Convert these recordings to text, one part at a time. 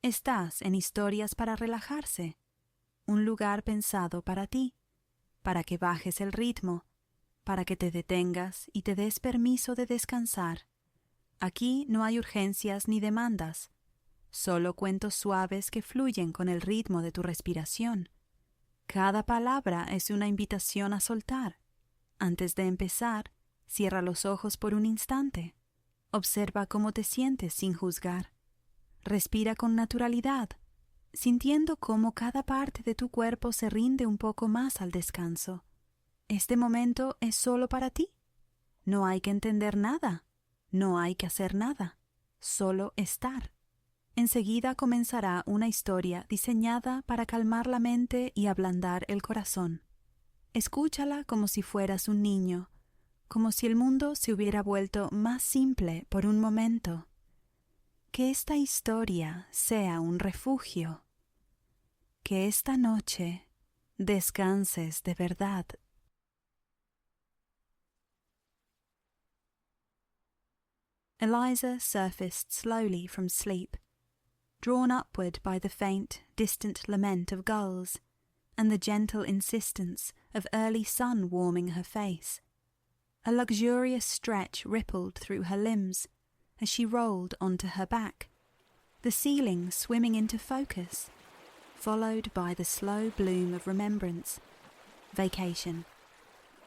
Estás en Historias para relajarse, un lugar pensado para ti, para que bajes el ritmo, para que te detengas y te des permiso de descansar. Aquí no hay urgencias ni demandas, solo cuentos suaves que fluyen con el ritmo de tu respiración. Cada palabra es una invitación a soltar. Antes de empezar, cierra los ojos por un instante. Observa cómo te sientes sin juzgar. Respira con naturalidad, sintiendo cómo cada parte de tu cuerpo se rinde un poco más al descanso. Este momento es solo para ti. No hay que entender nada, no hay que hacer nada, solo estar. Enseguida comenzará una historia diseñada para calmar la mente y ablandar el corazón. Escúchala como si fueras un niño, como si el mundo se hubiera vuelto más simple por un momento. Que esta historia sea un refugio. Que esta noche descanses de verdad. Eliza surfaced slowly from sleep, drawn upward by the faint, distant lament of gulls and the gentle insistence of early sun warming her face. A luxurious stretch rippled through her limbs as she rolled onto her back, the ceiling swimming into focus, followed by the slow bloom of remembrance. Vacation.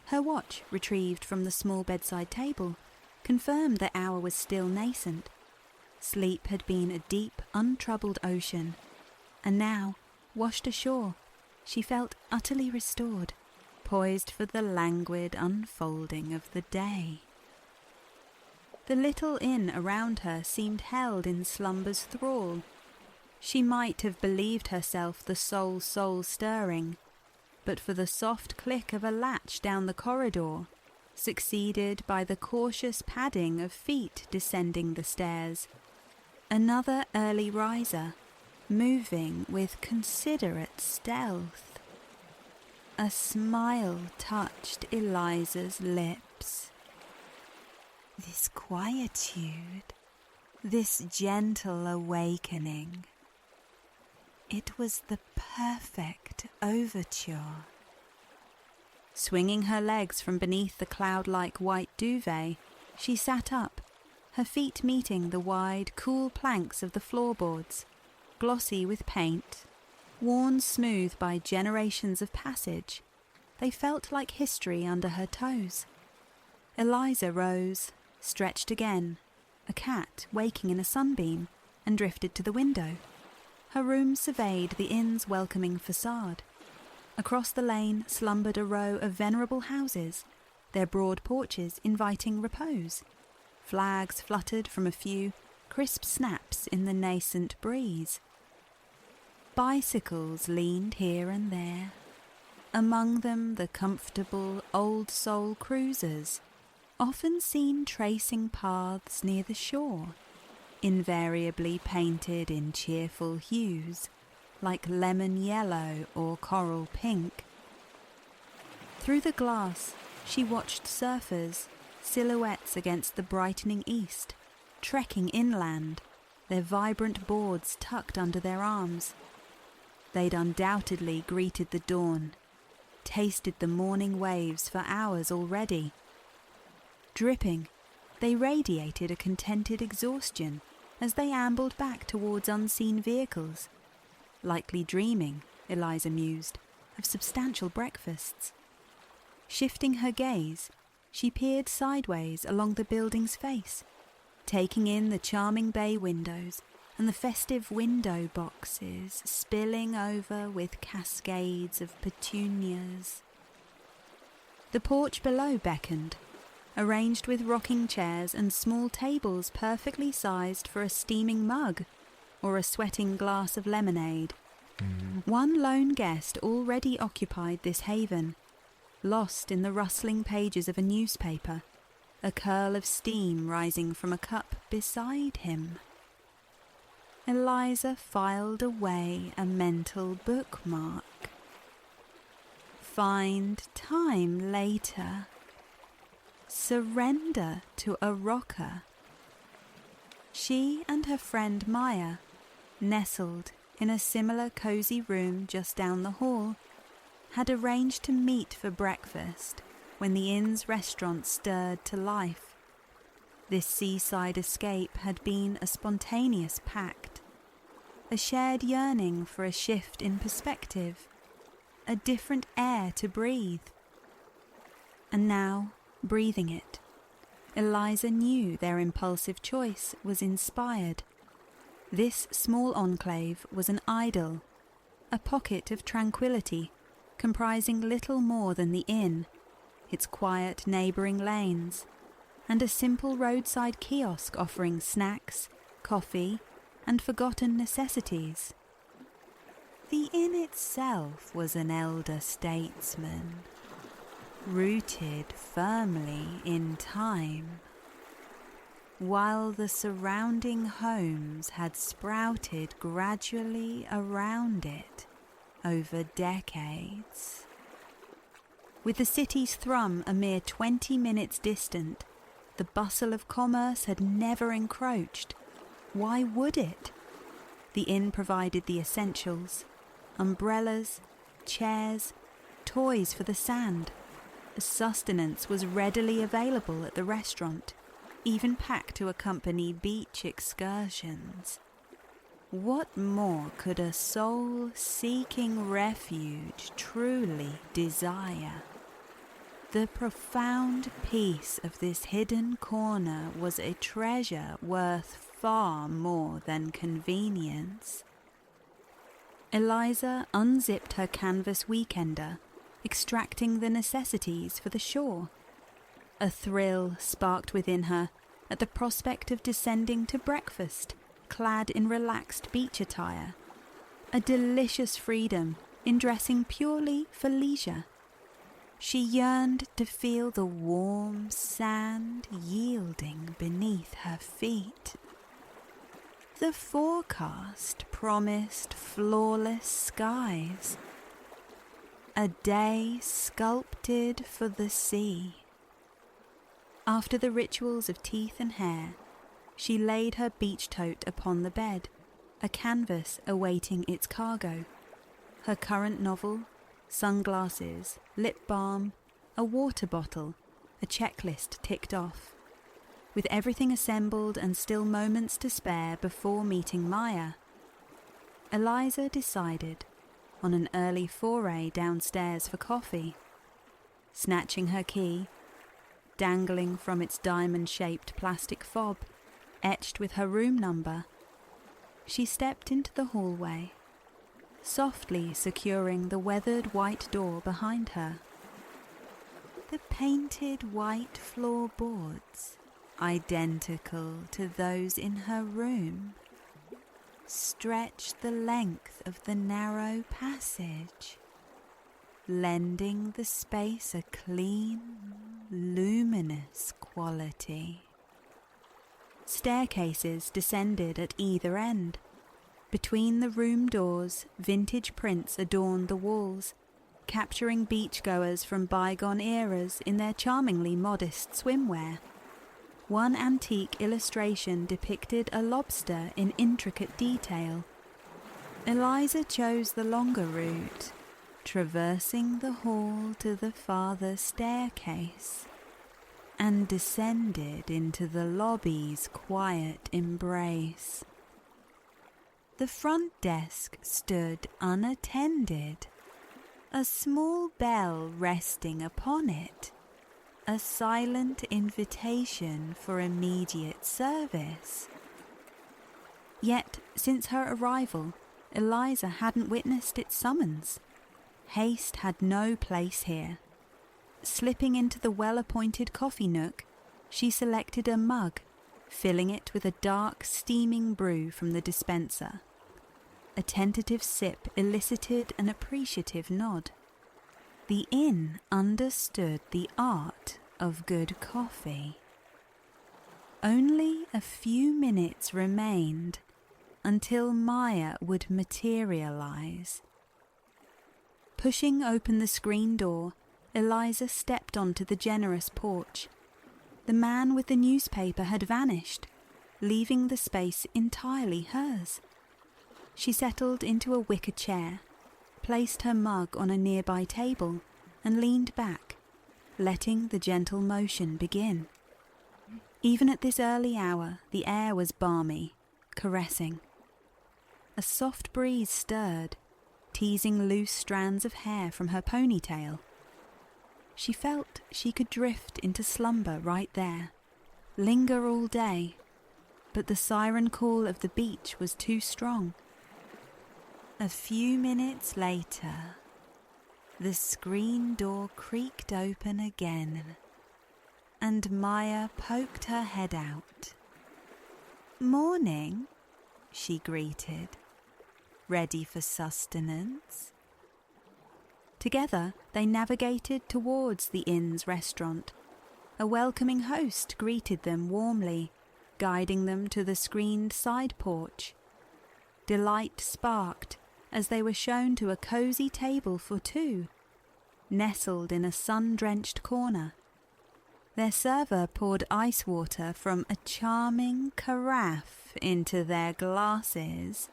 Her watch, retrieved from the small bedside table, confirmed the hour was still nascent. Sleep had been a deep, untroubled ocean, and now, washed ashore, she felt utterly restored, poised for the languid unfolding of the day. The little inn around her seemed held in slumber's thrall. She might have believed herself the sole soul stirring, but for the soft click of a latch down the corridor, succeeded by the cautious padding of feet descending the stairs. Another early riser, moving with considerate stealth. A smile touched Eliza's lips. This quietude, this gentle awakening. It was the perfect overture. Swinging her legs from beneath the cloud-like white duvet, she sat up, her feet meeting the wide, cool planks of the floorboards, glossy with paint, worn smooth by generations of passage. They felt like history under her toes. Eliza rose, stretched again, a cat waking in a sunbeam, and drifted to the window. Her room surveyed the inn's welcoming facade. Across the lane slumbered a row of venerable houses, their broad porches inviting repose. Flags fluttered from a few, crisp snaps in the nascent breeze. Bicycles leaned here and there, among them the comfortable old-soul cruisers, often seen tracing paths near the shore, invariably painted in cheerful hues, like lemon yellow or coral pink. Through the glass, she watched surfers, silhouettes against the brightening east, trekking inland, their vibrant boards tucked under their arms. They'd undoubtedly greeted the dawn, tasted the morning waves for hours already. Dripping, they radiated a contented exhaustion as they ambled back towards unseen vehicles, likely dreaming, Eliza mused, of substantial breakfasts. Shifting her gaze, she peered sideways along the building's face, taking in the charming bay windows and the festive window boxes spilling over with cascades of petunias. The porch below beckoned, arranged with rocking chairs and small tables perfectly sized for a steaming mug or a sweating glass of lemonade. One lone guest already occupied this haven, lost in the rustling pages of a newspaper, a curl of steam rising from a cup beside him. Eliza filed away a mental bookmark. Find time later. Surrender to a rocker. She and her friend Maya, nestled in a similar cosy room just down the hall, had arranged to meet for breakfast when the inn's restaurant stirred to life. This seaside escape had been a spontaneous pact, a shared yearning for a shift in perspective, a different air to breathe. And now, breathing it, Eliza knew their impulsive choice was inspired. This small enclave was an idyll, a pocket of tranquility comprising little more than the inn, its quiet neighbouring lanes, and a simple roadside kiosk offering snacks, coffee, and forgotten necessities. The inn itself was an elder statesman, rooted firmly in time, while the surrounding homes had sprouted gradually around it over decades. With the city's thrum a mere 20 minutes distant, the bustle of commerce had never encroached. Why would it? The inn provided the essentials: umbrellas, chairs, toys for the sand. Sustenance was readily available at the restaurant, even packed to accompany beach excursions. What more could a soul seeking refuge truly desire? The profound peace of this hidden corner was a treasure worth far more than convenience. Eliza unzipped her canvas weekender, extracting the necessities for the shore. A thrill sparked within her at the prospect of descending to breakfast, clad in relaxed beach attire. A delicious freedom in dressing purely for leisure. She yearned to feel the warm sand yielding beneath her feet. The forecast promised flawless skies. A day sculpted for the sea. After the rituals of teeth and hair, she laid her beach tote upon the bed, a canvas awaiting its cargo. Her current novel, sunglasses, lip balm, a water bottle, a checklist ticked off. With everything assembled and still moments to spare before meeting Maya, Eliza decided on an early foray downstairs for coffee. Snatching her key, dangling from its diamond-shaped plastic fob, etched with her room number, she stepped into the hallway, softly securing the weathered white door behind her. The painted white floorboards, identical to those in her room, stretched the length of the narrow passage, lending the space a clean, luminous quality. Staircases descended at either end. Between the room doors, vintage prints adorned the walls, capturing beachgoers from bygone eras in their charmingly modest swimwear. One antique illustration depicted a lobster in intricate detail. Eliza chose the longer route, traversing the hall to the farther staircase, and descended into the lobby's quiet embrace. The front desk stood unattended, a small bell resting upon it, a silent invitation for immediate service. Yet, since her arrival, Eliza hadn't witnessed its summons. Haste had no place here. Slipping into the well-appointed coffee nook, she selected a mug, filling it with a dark, steaming brew from the dispenser. A tentative sip elicited an appreciative nod. The inn understood the art of good coffee. Only a few minutes remained until Maya would materialize. Pushing open the screen door, Eliza stepped onto the generous porch. The man with the newspaper had vanished, leaving the space entirely hers. She settled into a wicker chair, placed her mug on a nearby table, and leaned back, letting the gentle motion begin. Even at this early hour, the air was balmy, caressing. A soft breeze stirred, teasing loose strands of hair from her ponytail. She felt she could drift into slumber right there, linger all day, but the siren call of the beach was too strong. A few minutes later, the screen door creaked open again, and Maya poked her head out. "Morning," she greeted. "Ready for sustenance?" Together they navigated towards the inn's restaurant. A welcoming host greeted them warmly, guiding them to the screened side porch. Delight sparked as they were shown to a cosy table for two, nestled in a sun-drenched corner. Their server poured ice water from a charming carafe into their glasses,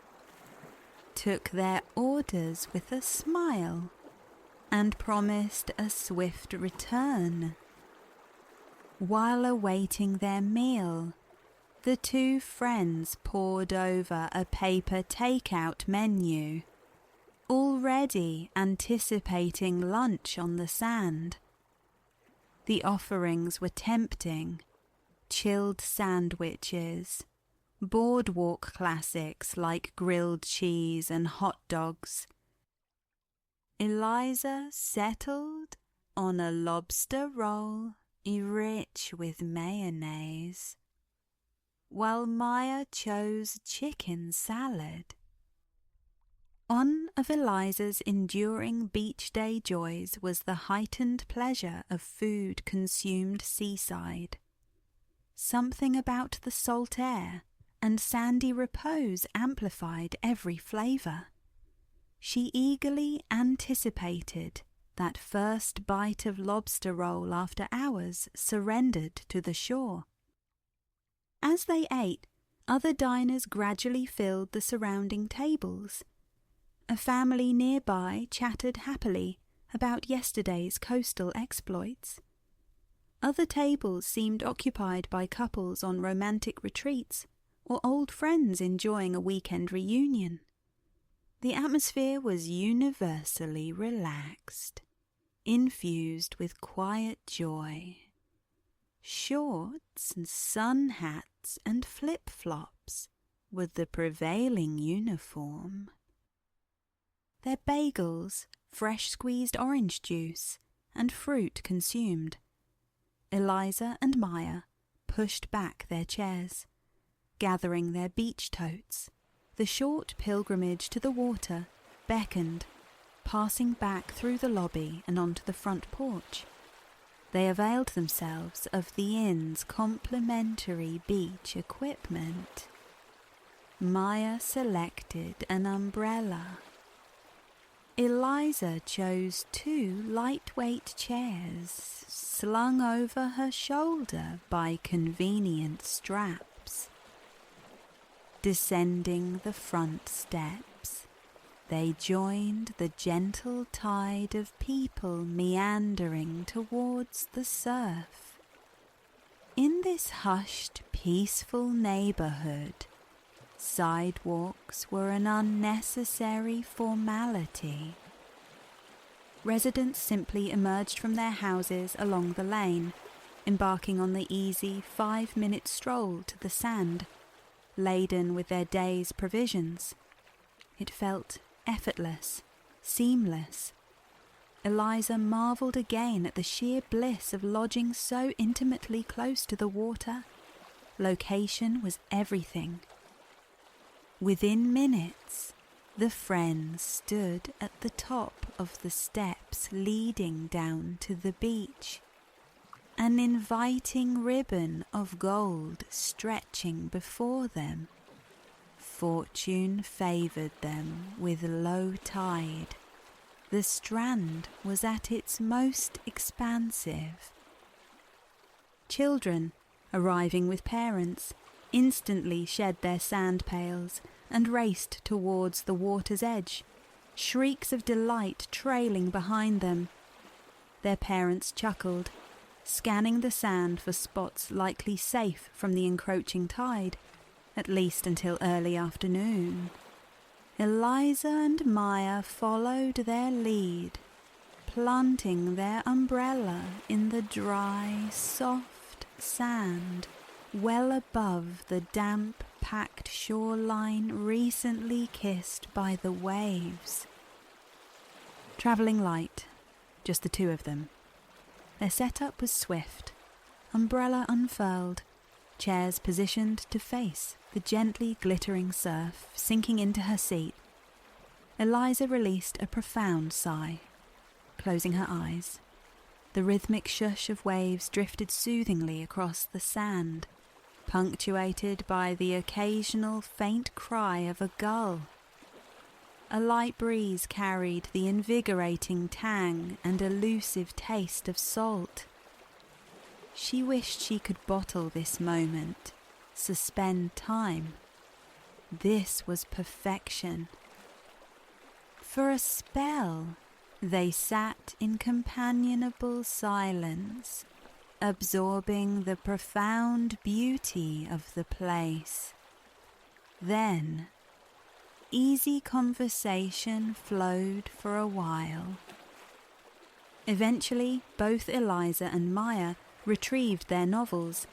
took their orders with a smile, and promised a swift return. While awaiting their meal, the two friends pored over a paper takeout menu, already anticipating lunch on the sand. The offerings were tempting: chilled sandwiches, boardwalk classics like grilled cheese and hot dogs. Eliza settled on a lobster roll rich with mayonnaise, while Maya chose chicken salad. One of Eliza's enduring beach day joys was the heightened pleasure of food consumed seaside. Something about the salt air and sandy repose amplified every flavour. She eagerly anticipated that first bite of lobster roll after hours surrendered to the shore. As they ate, other diners gradually filled the surrounding tables. A family nearby chattered happily about yesterday's coastal exploits. Other tables seemed occupied by couples on romantic retreats or old friends enjoying a weekend reunion. The atmosphere was universally relaxed, infused with quiet joy. Shorts and sun hats and flip-flops were the prevailing uniform. Their bagels, fresh squeezed orange juice, and fruit consumed. Eliza and Maya pushed back their chairs, gathering their beach totes. The short pilgrimage to the water beckoned, passing back through the lobby and onto the front porch. They availed themselves of the inn's complimentary beach equipment. Maya selected an umbrella. Eliza chose two lightweight chairs slung over her shoulder by convenient straps. Descending the front steps, they joined the gentle tide of people meandering towards the surf. In this hushed, peaceful neighborhood, sidewalks were an unnecessary formality. Residents simply emerged from their houses along the lane, embarking on the easy 5-minute stroll to the sand, laden with their day's provisions. It felt effortless, seamless. Eliza marvelled again at the sheer bliss of lodging so intimately close to the water. Location was everything. Within minutes, the friends stood at the top of the steps leading down to the beach, an inviting ribbon of gold stretching before them. Fortune favoured them with low tide. The strand was at its most expansive. Children, arriving with parents, instantly shed their sand pails and raced towards the water's edge, shrieks of delight trailing behind them. Their parents chuckled, scanning the sand for spots likely safe from the encroaching tide, at least until early afternoon. Eliza and Maya followed their lead, planting their umbrella in the dry, soft sand well above the damp, packed shoreline recently kissed by the waves. Travelling light, just the two of them. Their setup was swift, umbrella unfurled, chairs positioned to face the gently glittering surf sinking into her seat. Eliza released a profound sigh, closing her eyes. The rhythmic shush of waves drifted soothingly across the sand, punctuated by the occasional faint cry of a gull. A light breeze carried the invigorating tang and elusive taste of salt. She wished she could bottle this moment, suspend time. This was perfection. For a spell, they sat in companionable silence, absorbing the profound beauty of the place. Then, easy conversation flowed for a while. Eventually, both Eliza and Maya retrieved their novels,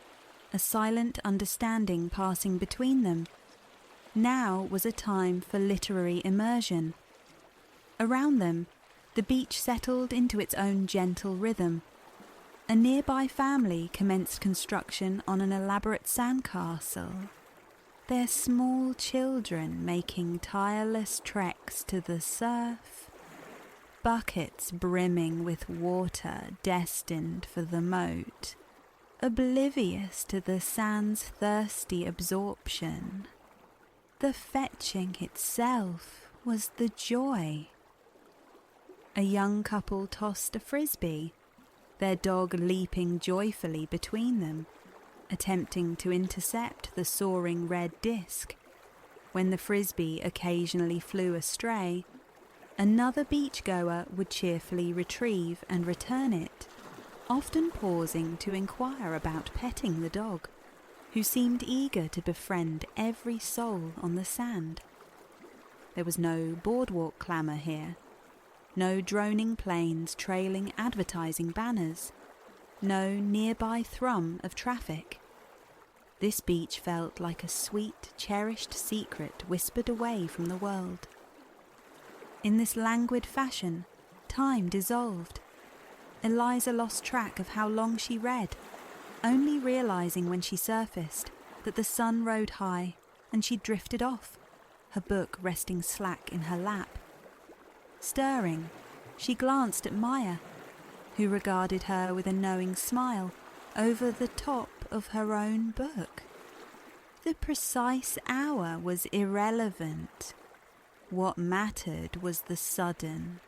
a silent understanding passing between them. Now was a time for literary immersion. Around them, the beach settled into its own gentle rhythm. A nearby family commenced construction on an elaborate sandcastle, their small children making tireless treks to the surf, buckets brimming with water destined for the moat, oblivious to the sand's thirsty absorption. The fetching itself was the joy. A young couple tossed a frisbee, their dog leaping joyfully between them, attempting to intercept the soaring red disc. When the frisbee occasionally flew astray, another beachgoer would cheerfully retrieve and return it, often pausing to inquire about petting the dog, who seemed eager to befriend every soul on the sand. There was no boardwalk clamour here, no droning planes trailing advertising banners, no nearby thrum of traffic. This beach felt like a sweet, cherished secret whispered away from the world. In this languid fashion, time dissolved. Eliza lost track of how long she read, only realizing when she surfaced that the sun rode high and she drifted off, her book resting slack in her lap. Stirring, she glanced at Maya, who regarded her with a knowing smile over the top of her own book. The precise hour was irrelevant. What mattered was the sudden,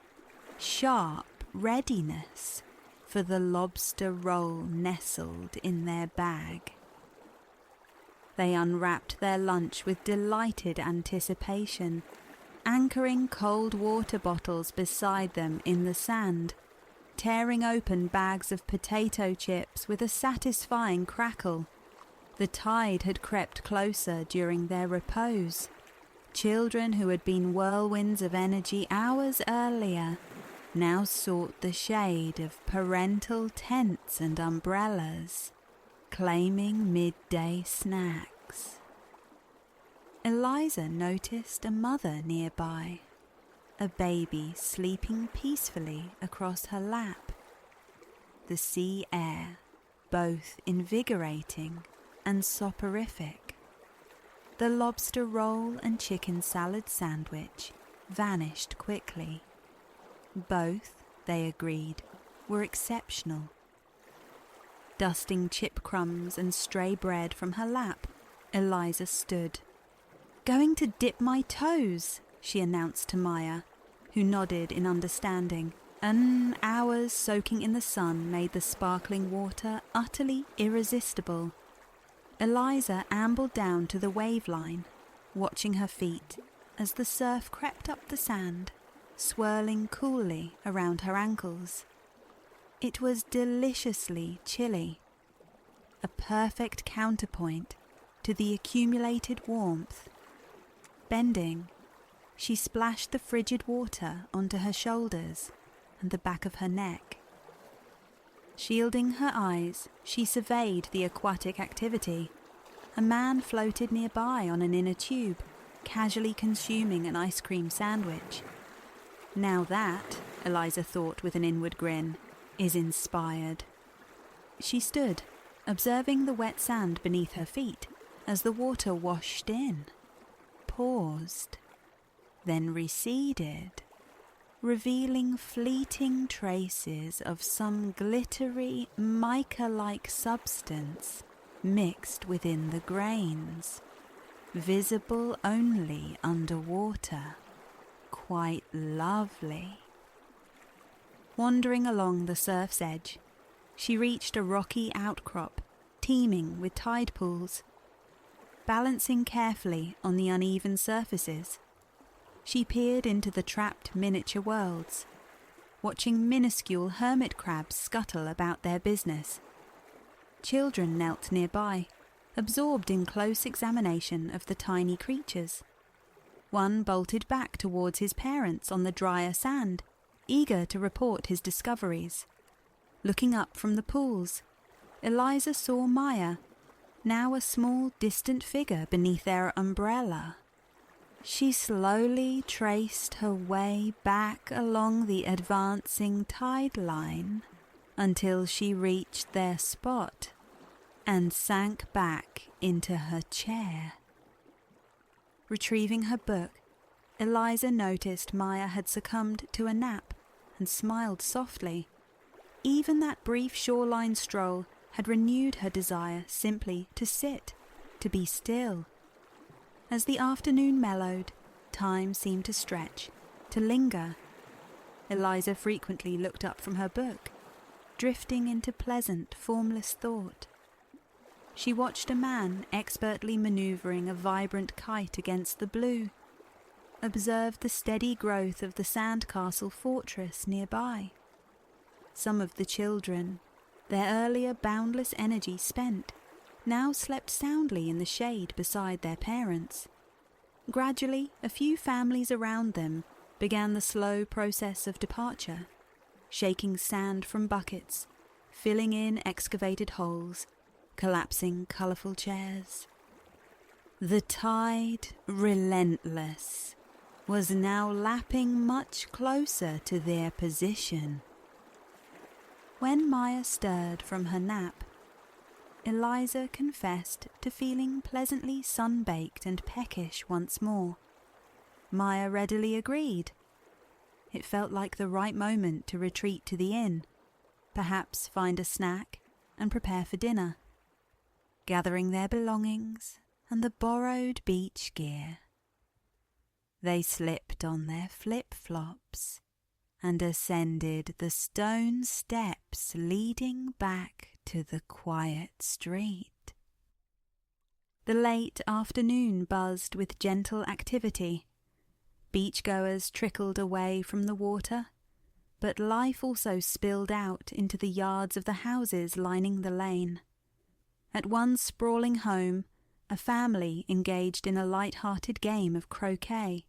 sharp readiness for the lobster roll nestled in their bag. They unwrapped their lunch with delighted anticipation, anchoring cold water bottles beside them in the sand, tearing open bags of potato chips with a satisfying crackle. The tide had crept closer during their repose. Children who had been whirlwinds of energy hours earlier now sought the shade of parental tents and umbrellas, claiming midday snacks. Eliza noticed a mother nearby, a baby sleeping peacefully across her lap. The sea air, both invigorating and soporific. The lobster roll and chicken salad sandwich vanished quickly. Both, they agreed, were exceptional. Dusting chip crumbs and stray bread from her lap, Eliza stood. "Going to dip my toes," she announced to Maya, who nodded in understanding. Hours soaking in the sun made the sparkling water utterly irresistible. Eliza ambled down to the wave line, watching her feet as the surf crept up the sand, swirling coolly around her ankles. It was deliciously chilly, a perfect counterpoint to the accumulated warmth. Bending, she splashed the frigid water onto her shoulders and the back of her neck. Shielding her eyes, she surveyed the aquatic activity. A man floated nearby on an inner tube, casually consuming an ice cream sandwich. Now that, Eliza thought with an inward grin, is inspired. She stood, observing the wet sand beneath her feet as the water washed in, paused, then receded, revealing fleeting traces of some glittery, mica-like substance mixed within the grains, visible only underwater. Quite lovely. Wandering along the surf's edge, she reached a rocky outcrop teeming with tide pools. Balancing carefully on the uneven surfaces, she peered into the trapped miniature worlds, watching minuscule hermit crabs scuttle about their business. Children knelt nearby, absorbed in close examination of the tiny creatures. One bolted back towards his parents on the drier sand, eager to report his discoveries. Looking up from the pools, Eliza saw Maya, now a small distant figure beneath their umbrella. She slowly traced her way back along the advancing tide line until she reached their spot and sank back into her chair. Retrieving her book, Eliza noticed Maya had succumbed to a nap and smiled softly. Even that brief shoreline stroll had renewed her desire simply to sit, to be still. As the afternoon mellowed, time seemed to stretch, to linger. Eliza frequently looked up from her book, drifting into pleasant, formless thought. She watched a man expertly maneuvering a vibrant kite against the blue, observed the steady growth of the sandcastle fortress nearby. Some of the children, their earlier boundless energy spent, now slept soundly in the shade beside their parents. Gradually, a few families around them began the slow process of departure, shaking sand from buckets, filling in excavated holes, collapsing colourful chairs. The tide, relentless, was now lapping much closer to their position. When Maya stirred from her nap, Eliza confessed to feeling pleasantly sun-baked and peckish once more. Maya readily agreed. It felt like the right moment to retreat to the inn, perhaps find a snack and prepare for dinner. Gathering their belongings and the borrowed beach gear, they slipped on their flip-flops and ascended the stone steps leading back to the quiet street. The late afternoon buzzed with gentle activity. Beachgoers trickled away from the water, but life also spilled out into the yards of the houses lining the lane. At one sprawling home, a family engaged in a light-hearted game of croquet.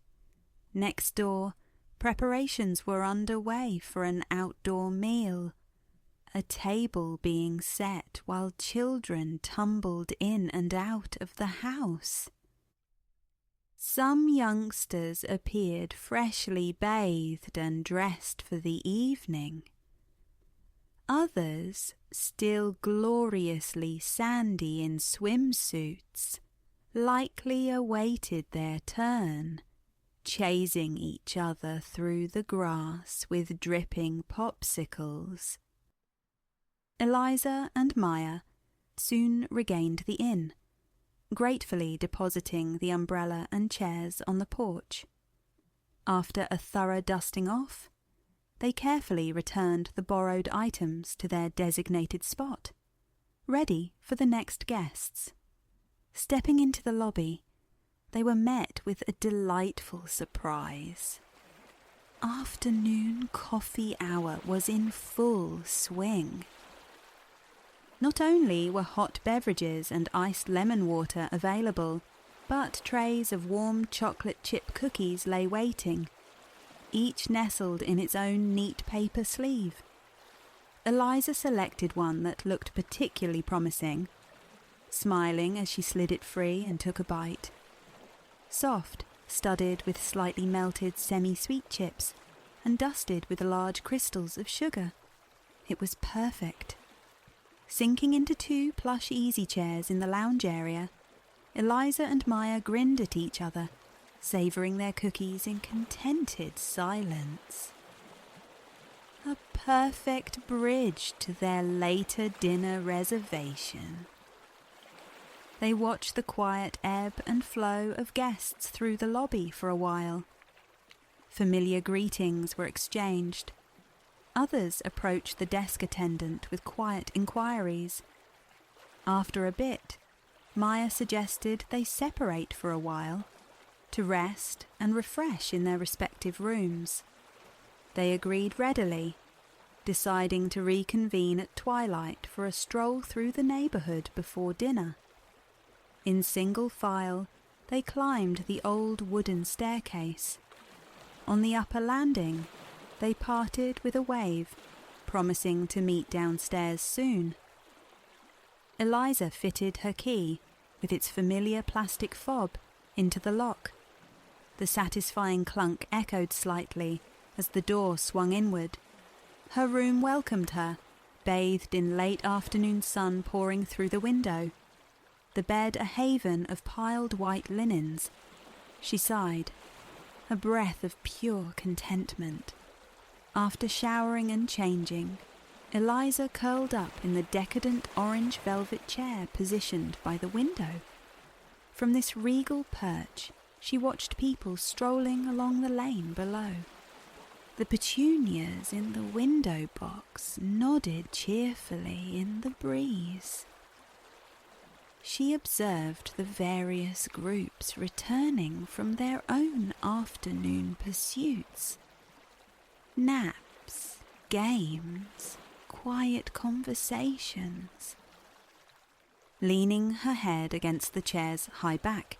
Next door, preparations were underway for an outdoor meal, a table being set while children tumbled in and out of the house. Some youngsters appeared freshly bathed and dressed for the evening. Others, still gloriously sandy in swimsuits, likely awaited their turn, chasing each other through the grass with dripping popsicles. Eliza and Maya soon regained the inn, gratefully depositing the umbrella and chairs on the porch. After a thorough dusting off, they carefully returned the borrowed items to their designated spot, ready for the next guests. Stepping into the lobby, they were met with a delightful surprise. Afternoon coffee hour was in full swing. Not only were hot beverages and iced lemon water available, but trays of warm chocolate chip cookies lay waiting, each nestled in its own neat paper sleeve. Eliza selected one that looked particularly promising, smiling as she slid it free and took a bite. Soft, studded with slightly melted semi-sweet chips, and dusted with large crystals of sugar. It was perfect. Sinking into 2 plush easy chairs in the lounge area, Eliza and Maya grinned at each other, savouring their cookies in contented silence. A perfect bridge to their later dinner reservation. They watched the quiet ebb and flow of guests through the lobby for a while. Familiar greetings were exchanged. Others approached the desk attendant with quiet inquiries. After a bit, Maya suggested they separate for a while, to rest and refresh in their respective rooms. They agreed readily, deciding to reconvene at twilight for a stroll through the neighbourhood before dinner. In single file, they climbed the old wooden staircase. On the upper landing, they parted with a wave, promising to meet downstairs soon. Eliza fitted her key, with its familiar plastic fob, into the lock. The satisfying clunk echoed slightly as the door swung inward. Her room welcomed her, bathed in late afternoon sun pouring through the window. The bed a haven of piled white linens. She sighed, a breath of pure contentment. After showering and changing, Eliza curled up in the decadent orange velvet chair positioned by the window. From this regal perch, she watched people strolling along the lane below. The petunias in the window box nodded cheerfully in the breeze. She observed the various groups returning from their own afternoon pursuits. Naps, games, quiet conversations. Leaning her head against the chair's high back,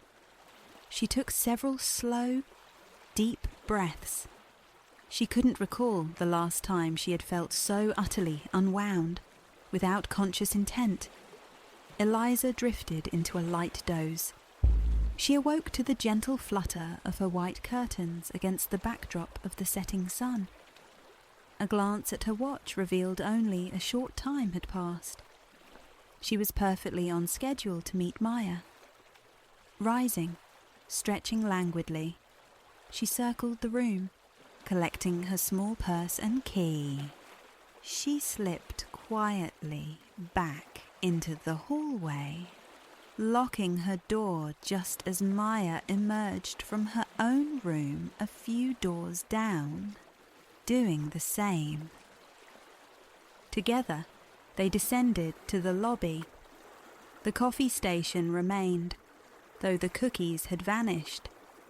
she took several slow, deep breaths. She couldn't recall the last time she had felt so utterly unwound, without conscious intent. Eliza drifted into a light doze. She awoke to the gentle flutter of her white curtains against the backdrop of the setting sun. A glance at her watch revealed only a short time had passed. She was perfectly on schedule to meet Maya. Rising, stretching languidly, she circled the room, collecting her small purse and key. She slipped quietly back into the hallway, locking her door just as Maya emerged from her own room a few doors down, doing the same. Together, they descended to the lobby. The coffee station remained, though the cookies had vanished,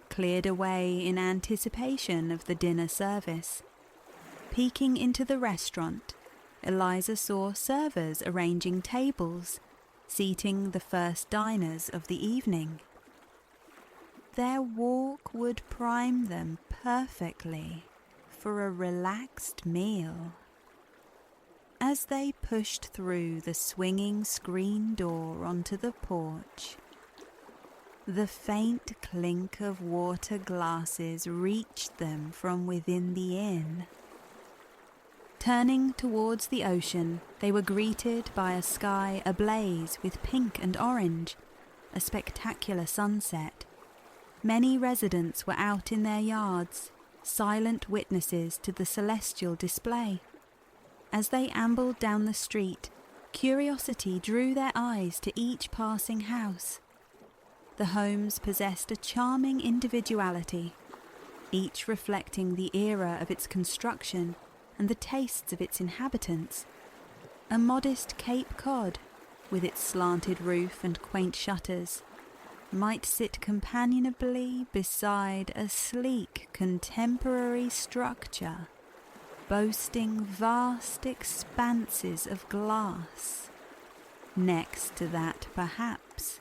cleared away in anticipation of the dinner service. Peeking into the restaurant, Eliza saw servers arranging tables, seating the first diners of the evening. Their walk would prime them perfectly for a relaxed meal. As they pushed through the swinging screen door onto the porch, the faint clink of water glasses reached them from within the inn. Turning towards the ocean, they were greeted by a sky ablaze with pink and orange, a spectacular sunset. Many residents were out in their yards, silent witnesses to the celestial display. As they ambled down the street, curiosity drew their eyes to each passing house. The homes possessed a charming individuality, each reflecting the era of its construction and the tastes of its inhabitants. A modest Cape Cod, with its slanted roof and quaint shutters, might sit companionably beside a sleek contemporary structure, boasting vast expanses of glass. Next to that, perhaps,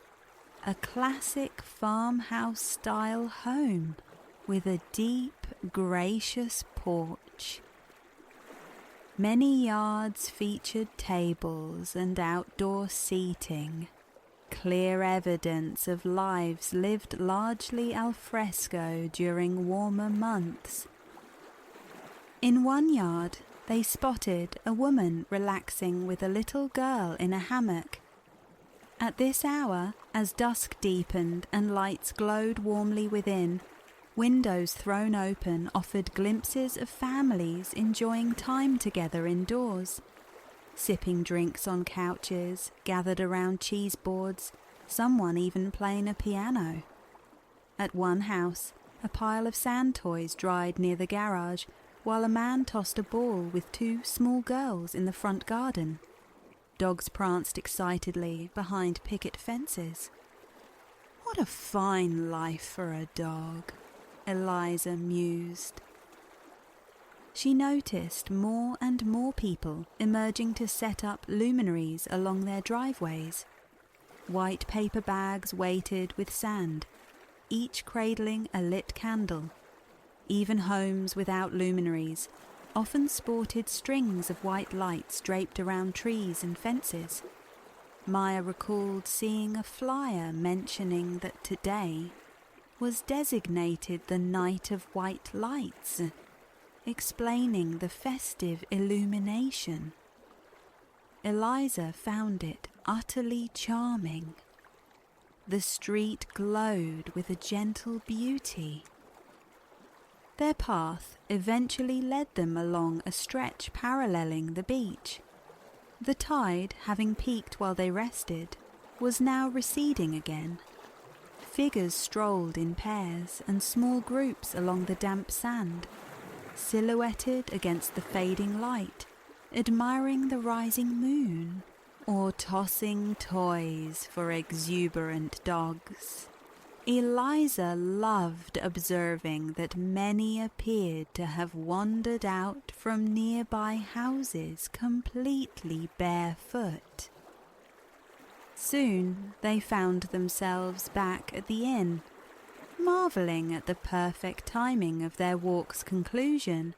a classic farmhouse-style home with a deep, gracious porch. Many yards featured tables and outdoor seating, clear evidence of lives lived largely al fresco during warmer months. In one yard, they spotted a woman relaxing with a little girl in a hammock. At this hour, as dusk deepened and lights glowed warmly within, windows thrown open offered glimpses of families enjoying time together indoors, sipping drinks on couches, gathered around cheese boards, someone even playing a piano. At one house, a pile of sand toys dried near the garage, while a man tossed a ball with two small girls in the front garden. Dogs pranced excitedly behind picket fences. What a fine life for a dog, Eliza mused. She noticed more and more people emerging to set up luminaries along their driveways. White paper bags weighted with sand, each cradling a lit candle. Even homes without luminaries often sported strings of white lights draped around trees and fences. Maya recalled seeing a flyer mentioning that today was designated the Night of White Lights, explaining the festive illumination. Eliza found it utterly charming. The street glowed with a gentle beauty. Their path eventually led them along a stretch paralleling the beach. The tide, having peaked while they rested, was now receding again. Figures strolled in pairs and small groups along the damp sand, silhouetted against the fading light, admiring the rising moon, or tossing toys for exuberant dogs. Eliza loved observing that many appeared to have wandered out from nearby houses completely barefoot. Soon they found themselves back at the inn, marvelling at the perfect timing of their walk's conclusion.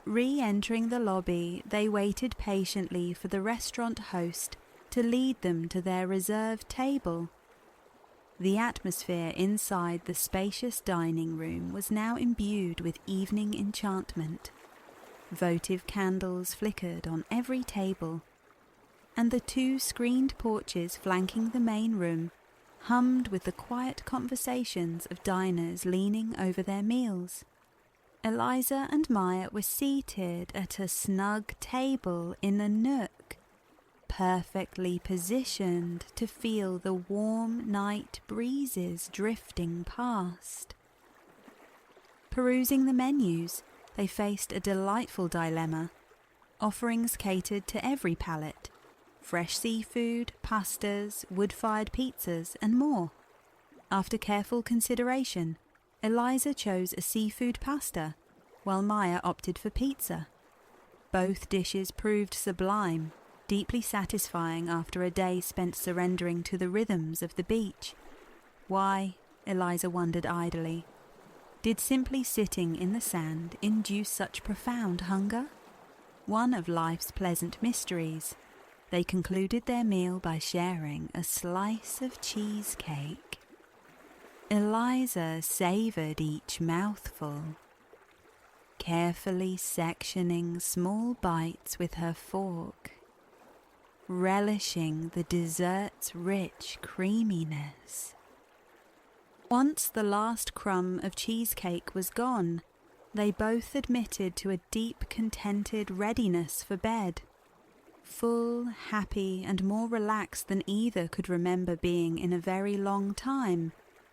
Re-entering the lobby, they waited patiently for the restaurant host to lead them to their reserved table. The atmosphere inside the spacious dining room was now imbued with evening enchantment. Votive candles flickered on every table, and the two screened porches flanking the main room hummed with the quiet conversations of diners leaning over their meals. Eliza and Maya were seated at a snug table in a nook, perfectly positioned to feel the warm night breezes drifting past. Perusing the menus, they faced a delightful dilemma. Offerings catered to every palate: fresh seafood, pastas, wood-fired pizzas, and more. After careful consideration, Eliza chose a seafood pasta, while Maya opted for pizza. Both dishes proved sublime, deeply satisfying after a day spent surrendering to the rhythms of the beach. Why, Eliza wondered idly, did simply sitting in the sand induce such profound hunger? One of life's pleasant mysteries. They concluded their meal by sharing a slice of cheesecake. Eliza savoured each mouthful, carefully sectioning small bites with her fork, relishing the dessert's rich creaminess. Once the last crumb of cheesecake was gone, they both admitted to a deep, contented readiness for bed. Full, happy, and more relaxed than either could remember being in a very long time,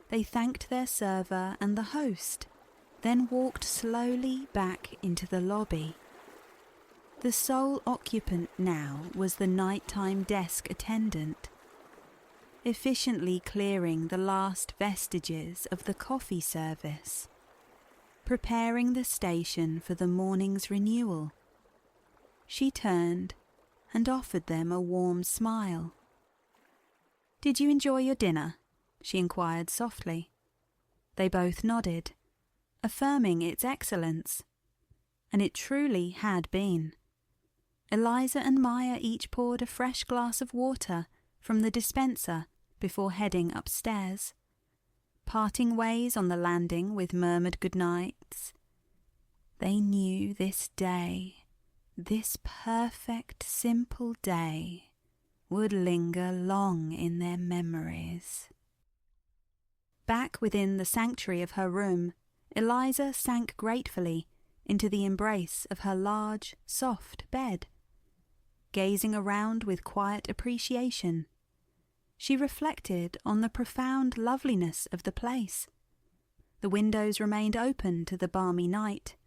they thanked their server and the host, then walked slowly back into the lobby. The sole occupant now was the nighttime desk attendant. efficiently clearing the last vestiges of the coffee service, preparing the station for the morning's renewal. She turned and offered them a warm smile. "Did you enjoy your dinner?" she inquired softly. They both nodded, affirming its excellence. And it truly had been. Eliza and Maya each poured a fresh glass of water from the dispenser before heading upstairs, parting ways on the landing with murmured goodnights. They knew this day, this perfect, simple day, would linger long in their memories. Back within the sanctuary of her room, Eliza sank gratefully into the embrace of her large, soft bed. Gazing around with quiet appreciation, she reflected on the profound loveliness of the place. The windows remained open to the balmy night,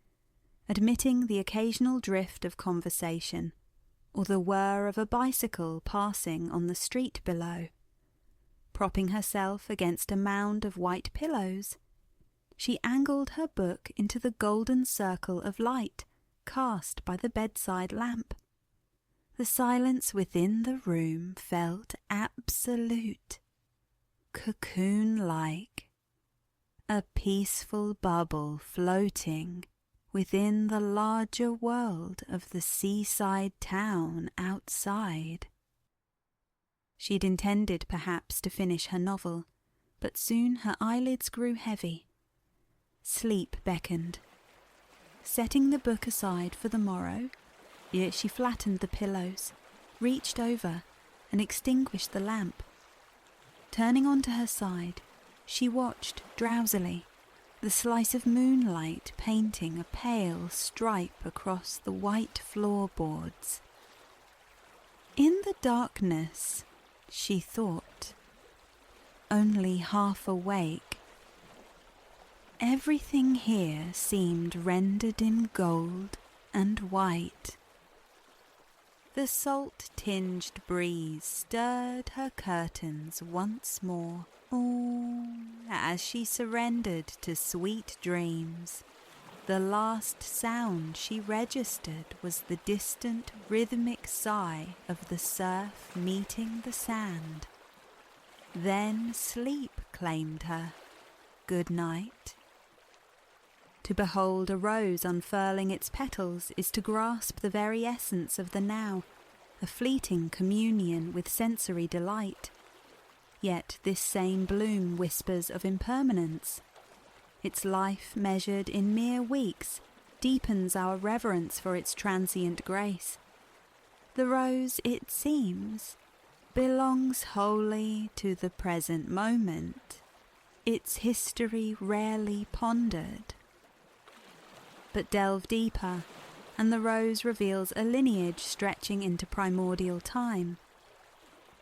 admitting the occasional drift of conversation or the whir of a bicycle passing on the street below. Propping herself against a mound of white pillows, she angled her book into the golden circle of light cast by the bedside lamp. The silence within the room felt absolute, cocoon-like, a peaceful bubble floating within the larger world of the seaside town outside. She'd intended perhaps to finish her novel, but soon her eyelids grew heavy. Sleep beckoned. Setting the book aside for the morrow, she flattened the pillows, reached over, and extinguished the lamp. Turning onto her side, she watched drowsily, the slice of moonlight painting a pale stripe across the white floorboards. In the darkness, she thought, only half awake, everything here seemed rendered in gold and white. The salt-tinged breeze stirred her curtains once more, as she surrendered to sweet dreams. The last sound she registered was the distant rhythmic sigh of the surf meeting the sand. Then sleep claimed her. Good night. To behold a rose unfurling its petals is to grasp the very essence of the now, a fleeting communion with sensory delight. Yet this same bloom whispers of impermanence. Its life measured in mere weeks deepens our reverence for its transient grace. The rose, it seems, belongs wholly to the present moment, its history rarely pondered. But delve deeper, and the rose reveals a lineage stretching into primordial time.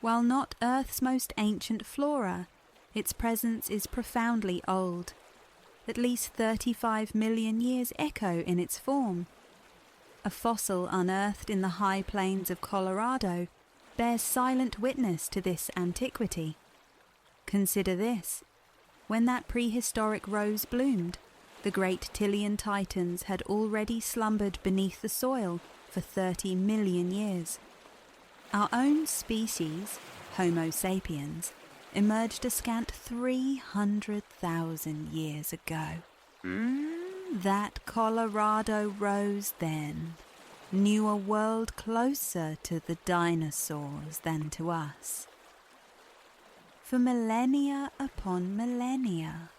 While not Earth's most ancient flora, its presence is profoundly old. At least 35 million years echo in its form. A fossil unearthed in the high plains of Colorado bears silent witness to this antiquity. Consider this. When that prehistoric rose bloomed, the great Tilian titans had already slumbered beneath the soil for 30 million years. Our own species, Homo sapiens, emerged a scant 300,000 years ago. That Colorado rose then knew a world closer to the dinosaurs than to us. For millennia upon millennia,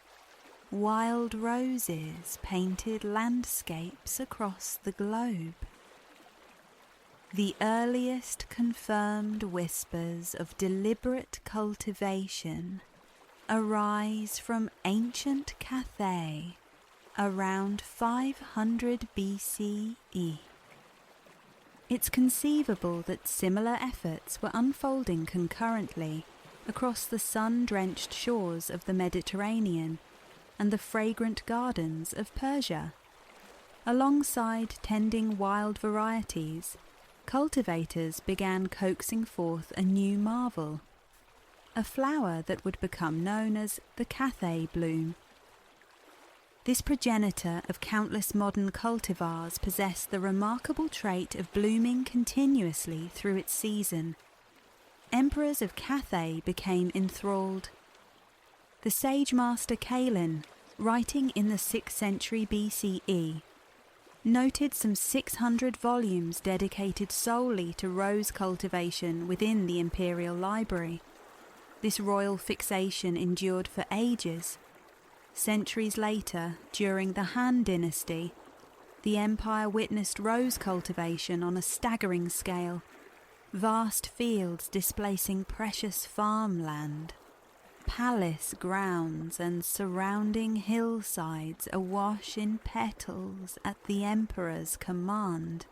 wild roses painted landscapes across the globe. The earliest confirmed whispers of deliberate cultivation arise from ancient Cathay around 500 BCE. It's conceivable that similar efforts were unfolding concurrently across the sun-drenched shores of the Mediterranean and the fragrant gardens of Persia. Alongside tending wild varieties, cultivators began coaxing forth a new marvel. a flower that would become known as the Cathay bloom. This progenitor of countless modern cultivars possessed the remarkable trait of blooming continuously through its season. Emperors of Cathay became enthralled. The sage master Calin, writing in the 6th century BCE, noted some 600 volumes dedicated solely to rose cultivation within the imperial library. This royal fixation endured for ages. Centuries later, during the Han dynasty, the empire witnessed rose cultivation on a staggering scale, vast fields displacing precious farmland, palace grounds and surrounding hillsides awash in petals at the emperor's command.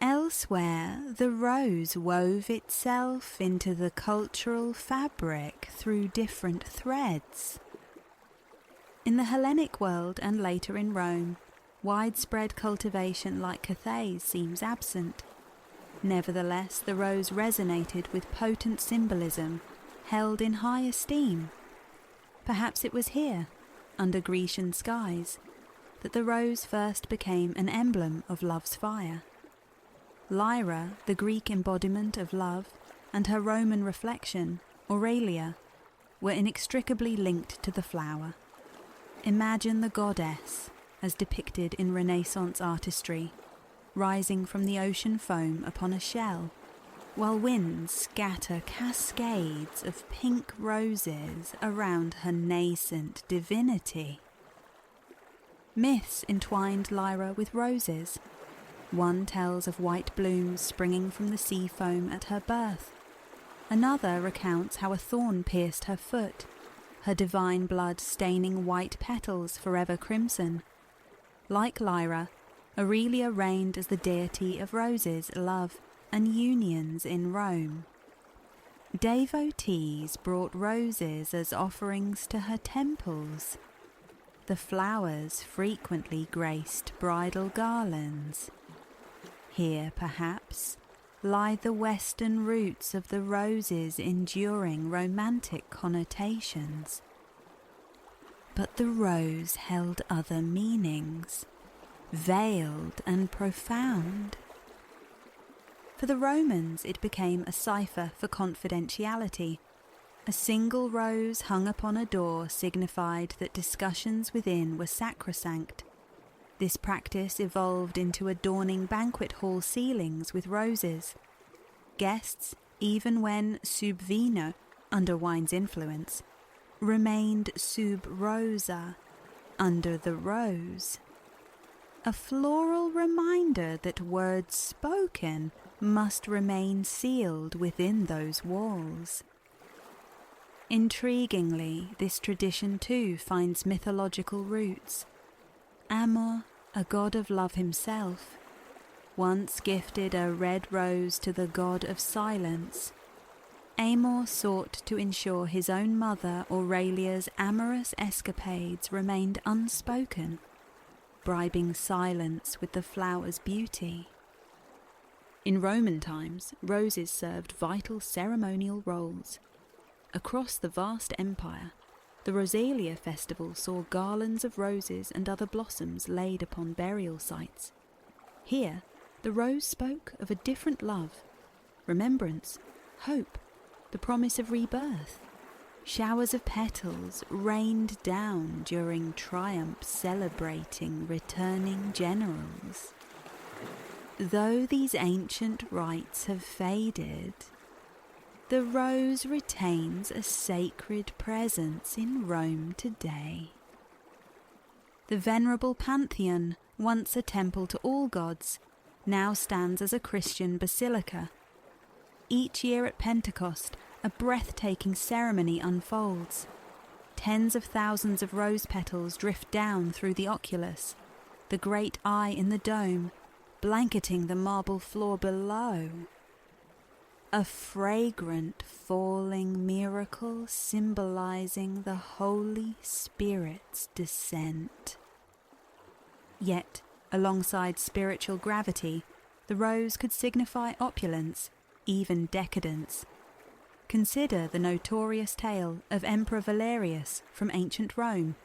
Elsewhere, the rose wove itself into the cultural fabric through different threads. In the Hellenic world and later in Rome, widespread cultivation like Cathay's seems absent. Nevertheless, the rose resonated with potent symbolism, held in high esteem. Perhaps it was here, under Grecian skies, that the rose first became an emblem of love's fire. Lyra, the Greek embodiment of love, and her Roman reflection, Aurelia, were inextricably linked to the flower. Imagine the goddess, as depicted in Renaissance artistry, rising from the ocean foam upon a shell, while winds scatter cascades of pink roses around her nascent divinity. Myths entwined Lyra with roses. One tells of white blooms springing from the sea foam at her birth. Another recounts how a thorn pierced her foot, her divine blood staining white petals forever crimson. Like Lyra, Aurelia reigned as the deity of roses, love, and unions in Rome. Devotees brought roses as offerings to her temples. The flowers frequently graced bridal garlands. Here, perhaps, lie the western roots of the rose's enduring romantic connotations. But the rose held other meanings, veiled and profound. For the Romans, it became a cipher for confidentiality. A single rose hung upon a door signified that discussions within were sacrosanct. This practice evolved into adorning banquet hall ceilings with roses. Guests, even when sub vino, under wine's influence, remained sub rosa, under the rose. A floral reminder that words spoken must remain sealed within those walls. Intriguingly, this tradition too finds mythological roots. Amor, a god of love himself, once gifted a red rose to the god of silence. Amor sought to ensure his own mother Aurelia's amorous escapades remained unspoken, bribing silence with the flower's beauty. In Roman times, roses served vital ceremonial roles. Across the vast empire, the Rosalia festival saw garlands of roses and other blossoms laid upon burial sites. Here, the rose spoke of a different love, remembrance, hope, the promise of rebirth. Showers of petals rained down during triumphs celebrating returning generals. Though these ancient rites have faded, the rose retains a sacred presence in Rome today. The venerable Pantheon, once a temple to all gods, now stands as a Christian basilica. Each year at Pentecost, a breathtaking ceremony unfolds. Tens of thousands of rose petals drift down through the oculus, the great eye in the dome, blanketing the marble floor below. A fragrant falling miracle symbolizing the Holy Spirit's descent. Yet, alongside spiritual gravity, the rose could signify opulence, even decadence. Consider the notorious tale of Emperor Valerius from ancient Rome.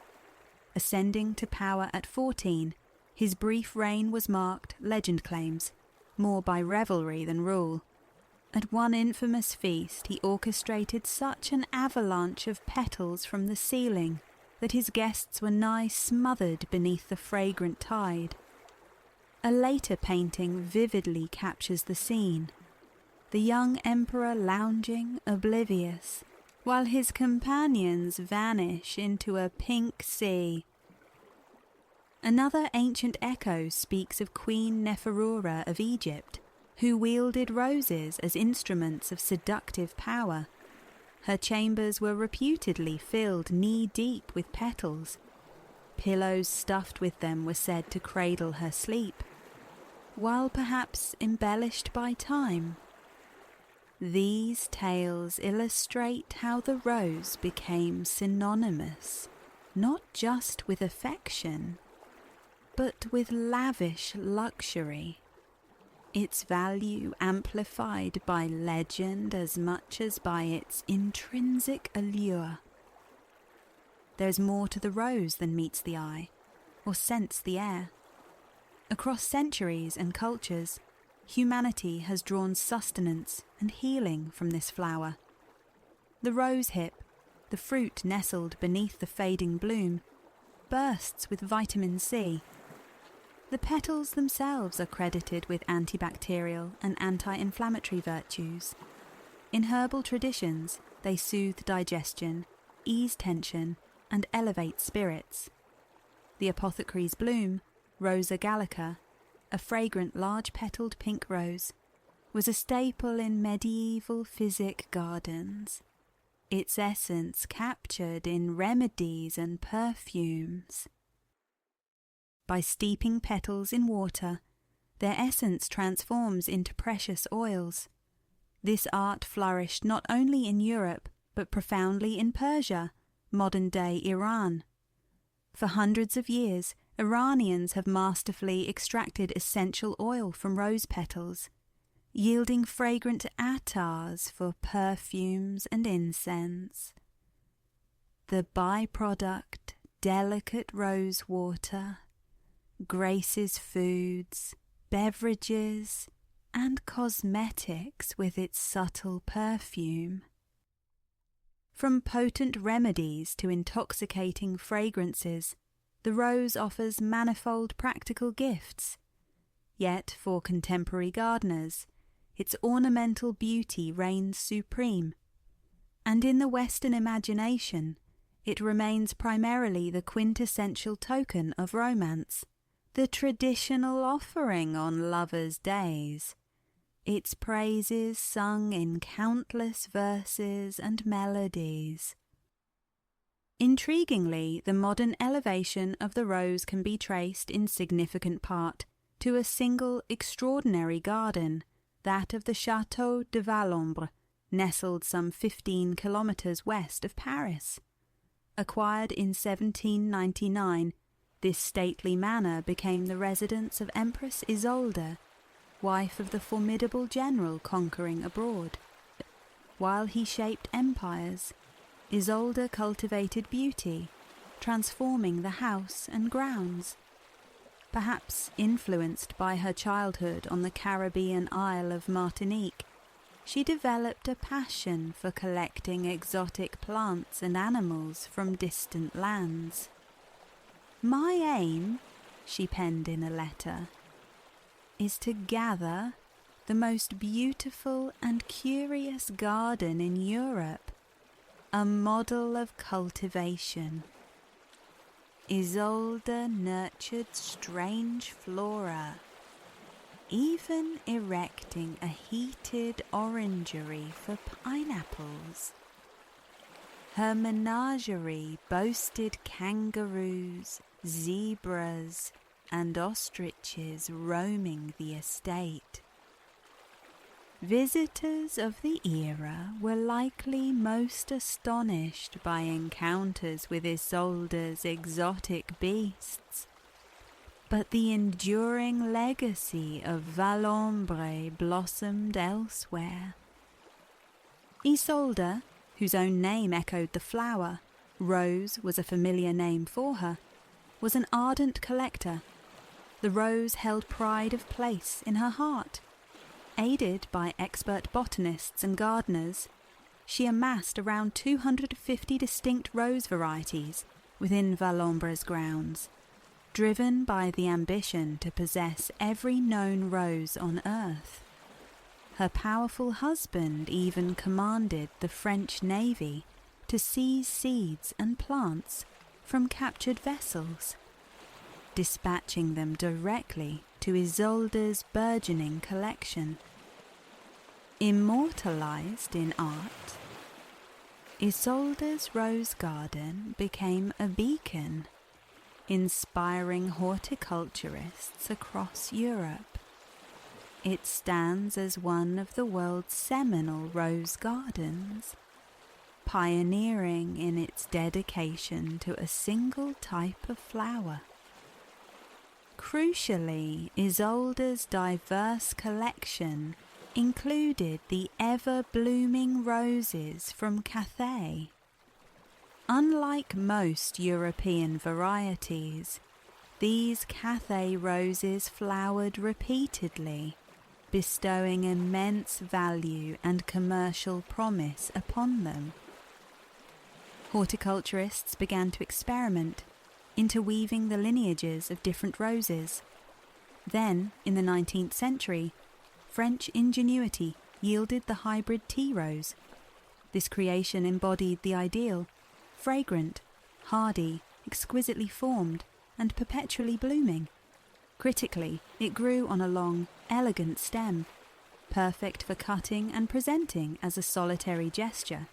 Ascending to power at 14, his brief reign was marked, legend claims, more by revelry than rule. At one infamous feast he orchestrated such an avalanche of petals from the ceiling that his guests were nigh smothered beneath the fragrant tide. A later painting vividly captures the scene. The young emperor lounging, oblivious, while his companions vanish into a pink sea. Another ancient echo speaks of Queen Neferura of Egypt, who wielded roses as instruments of seductive power. Her chambers were reputedly filled knee-deep with petals. Pillows stuffed with them were said to cradle her sleep, while perhaps embellished by time. These tales illustrate how the rose became synonymous, not just with affection, but with lavish luxury, its value amplified by legend as much as by its intrinsic allure. There's more to the rose than meets the eye, or scents the air. Across centuries and cultures, humanity has drawn sustenance and healing from this flower. The rosehip, the fruit nestled beneath the fading bloom, bursts with vitamin C. The petals themselves are credited with antibacterial and anti-inflammatory virtues. In herbal traditions, they soothe digestion, ease tension, and elevate spirits. The apothecary's bloom, Rosa gallica, a fragrant large-petalled pink rose, was a staple in medieval physic gardens, its essence captured in remedies and perfumes. By steeping petals in water, their essence transforms into precious oils. This art flourished not only in Europe, but profoundly in Persia, modern-day Iran. For hundreds of years, Iranians have masterfully extracted essential oil from rose petals, yielding fragrant attars for perfumes and incense. The byproduct, delicate rose water, graces foods, beverages, and cosmetics with its subtle perfume. From potent remedies to intoxicating fragrances, the rose offers manifold practical gifts. Yet, for contemporary gardeners, its ornamental beauty reigns supreme. And in the Western imagination, it remains primarily the quintessential token of romance, the traditional offering on lovers' days, its praises sung in countless verses and melodies. Intriguingly, the modern elevation of the rose can be traced in significant part to a single extraordinary garden, that of the Château de Valombre, nestled some 15 kilometres west of Paris. Acquired in 1799, this stately manor became the residence of Empress Isolde, wife of the formidable general conquering abroad. While he shaped empires, Isolde cultivated beauty, transforming the house and grounds. Perhaps influenced by her childhood on the Caribbean isle of Martinique, she developed a passion for collecting exotic plants and animals from distant lands. "My aim," she penned in a letter, "is to gather the most beautiful and curious garden in Europe, a model of cultivation." Isolde nurtured strange flora, even erecting a heated orangery for pineapples. Her menagerie boasted kangaroos, zebras, and ostriches roaming the estate. Visitors of the era were likely most astonished by encounters with Isolde's exotic beasts, but the enduring legacy of Valombre blossomed elsewhere. Isolde, whose own name echoed the flower, Rose was a familiar name for her, was an ardent collector. The rose held pride of place in her heart. Aided by expert botanists and gardeners, she amassed around 250 distinct rose varieties within Vallombre's grounds, driven by the ambition to possess every known rose on earth. Her powerful husband even commanded the French Navy to seize seeds and plants from captured vessels, dispatching them directly to Isolde's burgeoning collection. Immortalized in art, Isolde's rose garden became a beacon, inspiring horticulturists across Europe. It stands as one of the world's seminal rose gardens, pioneering in its dedication to a single type of flower. Crucially, Isolde's diverse collection included the ever-blooming roses from Cathay. Unlike most European varieties, these Cathay roses flowered repeatedly, bestowing immense value and commercial promise upon them. Horticulturists began to experiment, interweaving the lineages of different roses. Then, in the 19th century, French ingenuity yielded the hybrid tea rose. This creation embodied the ideal: fragrant, hardy, exquisitely formed, and perpetually blooming. Critically, it grew on a long, elegant stem, perfect for cutting and presenting as a solitary gesture.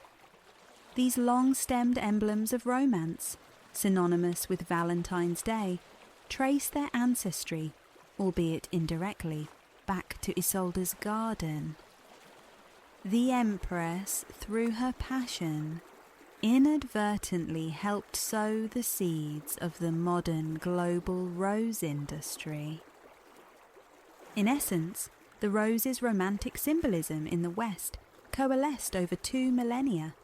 These long-stemmed emblems of romance, synonymous with Valentine's Day, trace their ancestry, albeit indirectly, back to Isolde's garden. The Empress, through her passion, inadvertently helped sow the seeds of the modern global rose industry. In essence, the rose's romantic symbolism in the West coalesced over 2 millennia.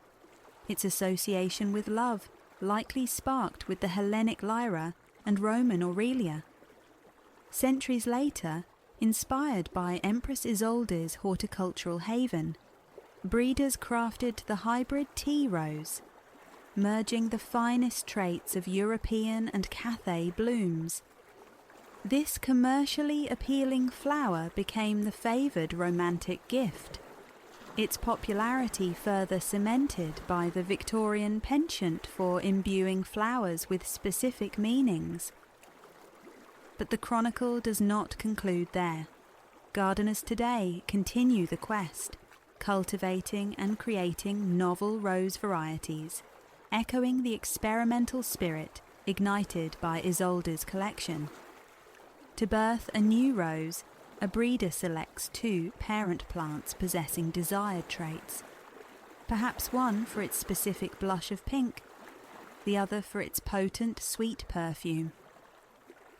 Its association with love likely sparked with the Hellenic Lyra and Roman Aurelia. Centuries later, inspired by Empress Isolde's horticultural haven, breeders crafted the hybrid tea rose, merging the finest traits of European and Cathay blooms. This commercially appealing flower became the favoured romantic gift, its popularity further cemented by the Victorian penchant for imbuing flowers with specific meanings. But the chronicle does not conclude there. Gardeners today continue the quest, cultivating and creating novel rose varieties, echoing the experimental spirit ignited by Isolde's collection. To birth a new rose, a breeder selects 2 parent plants possessing desired traits, perhaps one for its specific blush of pink, the other for its potent, sweet perfume.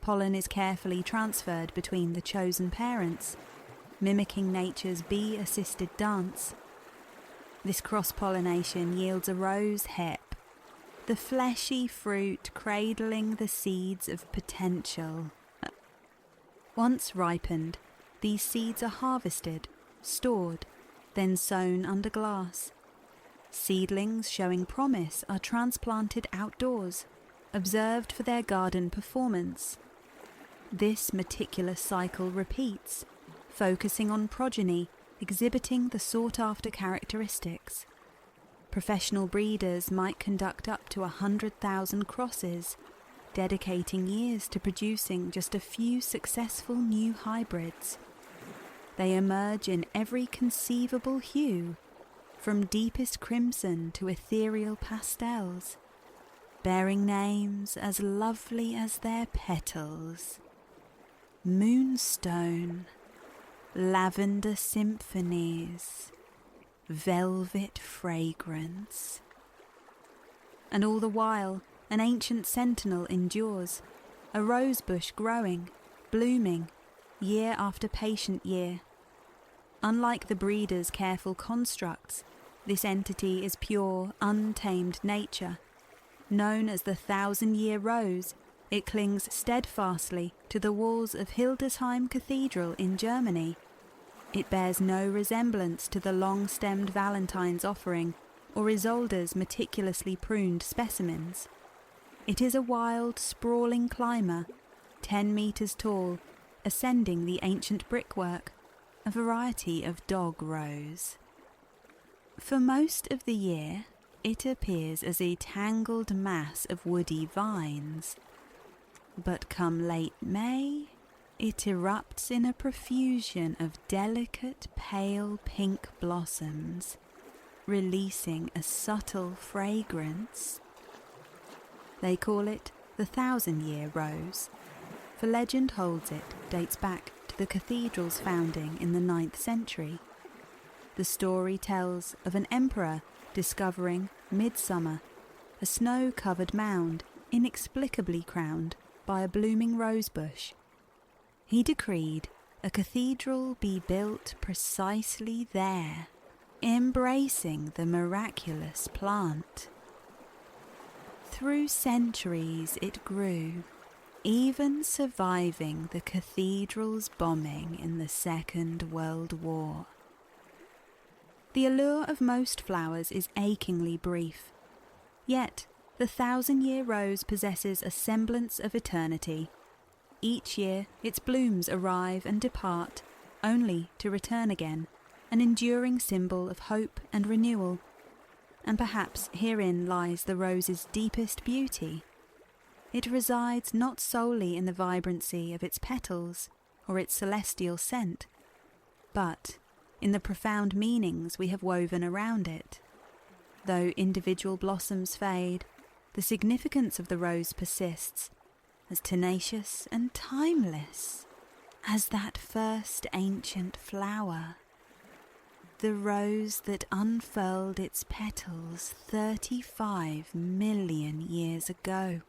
Pollen is carefully transferred between the chosen parents, mimicking nature's bee-assisted dance. This cross-pollination yields a rose hip, the fleshy fruit cradling the seeds of potential. Once ripened, these seeds are harvested, stored, then sown under glass. Seedlings showing promise are transplanted outdoors, observed for their garden performance. This meticulous cycle repeats, focusing on progeny exhibiting the sought-after characteristics. Professional breeders might conduct up to 100,000 crosses, dedicating years to producing just a few successful new hybrids. They emerge in every conceivable hue, from deepest crimson to ethereal pastels, bearing names as lovely as their petals: Moonstone, Lavender Symphonies, Velvet Fragrance. And all the while, an ancient sentinel endures, a rose bush growing, blooming, year after patient year. Unlike the breeder's careful constructs, This entity is pure, untamed nature. Known as the 1,000-year rose, it clings steadfastly to the walls of Hildesheim Cathedral in Germany. It bears no resemblance to the long-stemmed Valentine's offering or Isolde's meticulously pruned specimens. It is a wild, sprawling climber, 10 metres tall, ascending the ancient brickwork, a variety of dog rose. For most of the year, it appears as a tangled mass of woody vines. But come late May, it erupts in a profusion of delicate pale pink blossoms, releasing a subtle fragrance. They call it the 1,000-year rose, for legend holds it dates back to the cathedral's founding in the 9th century. The story tells of an emperor discovering, midsummer, a snow-covered mound inexplicably crowned by a blooming rose bush. He decreed a cathedral be built precisely there, embracing the miraculous plant. Through centuries it grew, even surviving the cathedral's bombing in the Second World War. The allure of most flowers is achingly brief, yet the 1,000-year rose possesses a semblance of eternity. Each year its blooms arrive and depart, only to return again, an enduring symbol of hope and renewal. And perhaps herein lies the rose's deepest beauty. It resides not solely in the vibrancy of its petals or its celestial scent, but in the profound meanings we have woven around it. Though individual blossoms fade, the significance of the rose persists, as tenacious and timeless as that first ancient flower. The rose that unfurled its petals 35 million years ago.